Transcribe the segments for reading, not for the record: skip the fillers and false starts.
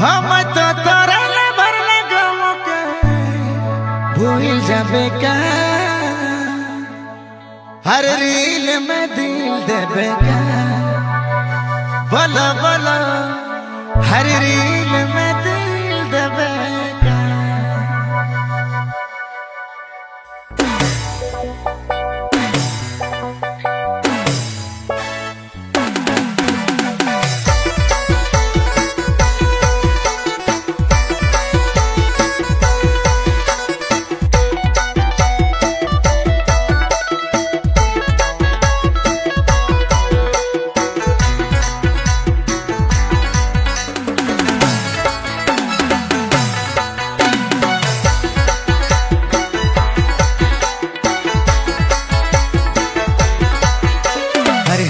हम तो तोरा ले भरले गम के भूल जाबे का हर रील में दिल देबे का बोलो बोलो हर रील में दिल देबे का।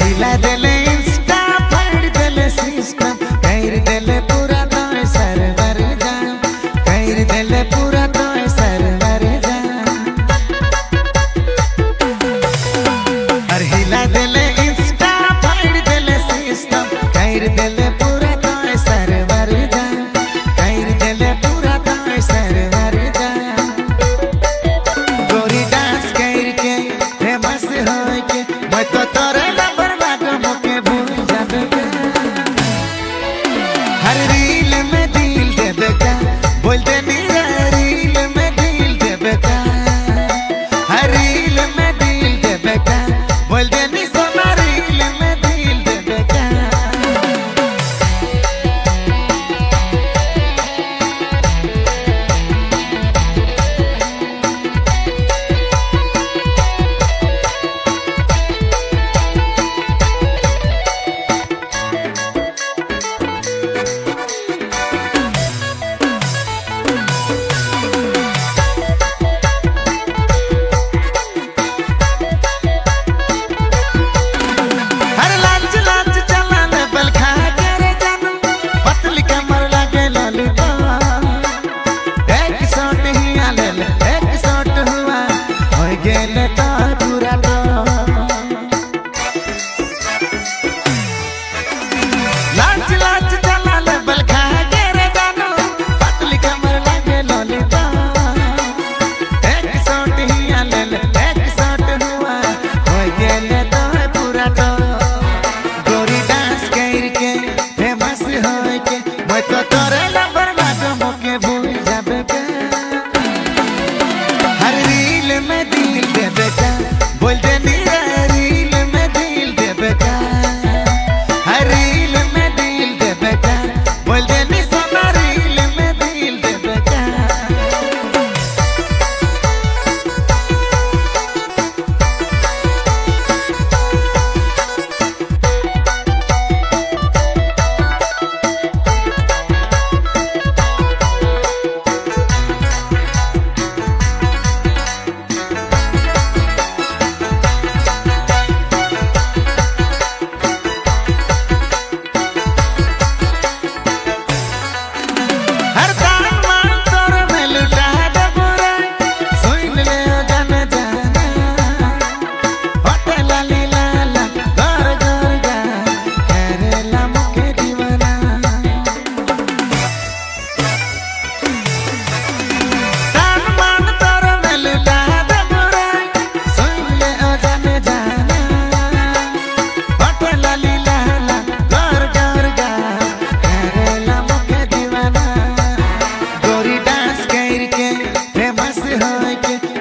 हिला देले इंस्टा फाड़ देले सिस्टम कर देले पूरा तो सर्वर जा कर देले पूरा तो सर्वर जा अरे हिला देले इंस्टा फाड़ देले सिस्टम कर देले पूरा तो सर्वर जा कर देले पूरा तो सर्वर जा गोरी डांस करके फेमस होके मैं तो तोरे हर रील में दिल देबे का बोलते मेरा रील में दिल देबे का हर रील में दिल देबे का बोलते नहीं सोना रील में दिल देबे का। लाच लाच चला ले बल खा के रे जानो पतली कमर लागे लॉलीपॉप एक शॉट ही आले एक शॉट हुआ हो गेले तो पूरा तो गोरी डांस करके फेमस होए के मैं तो तोरे लबर बागो मोके भूल जाबे का हर रील में दिल देबे का बोल दे मेरा रील में दिल देबे का हर रील में दिल देबे का बोल दे नी सोना रील में दिल देबे का।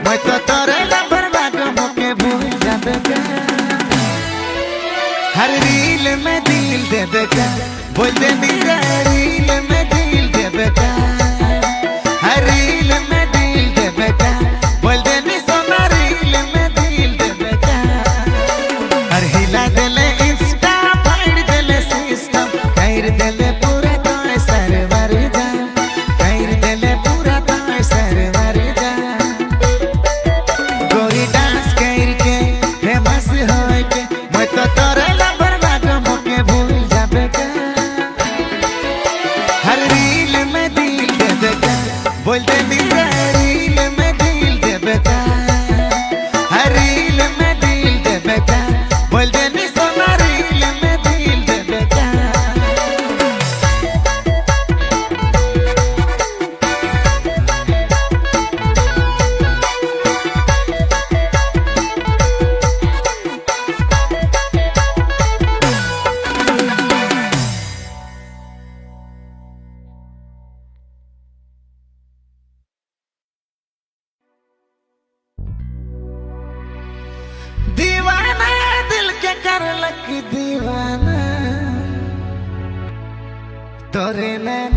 मैं तो तोरे लबर बागो मोके भूल जाबे का हर रील में दिल देबे का बोल दे मेरा रील में दिल देबे का हर रील में दिल देबे का बोल दे नी सोना रील में दिल देबे का। हर हिला देले इंस्टा फाड़ देले सिस्टम कर देले पूरा तो सर्वर जा कर देले पूरा तो सर्वर जा गोरी डांस करके फेमस होए के मैं तो तोरे लबर बागो मोके भूल जाबे का हर रील में दिल ধরে নেন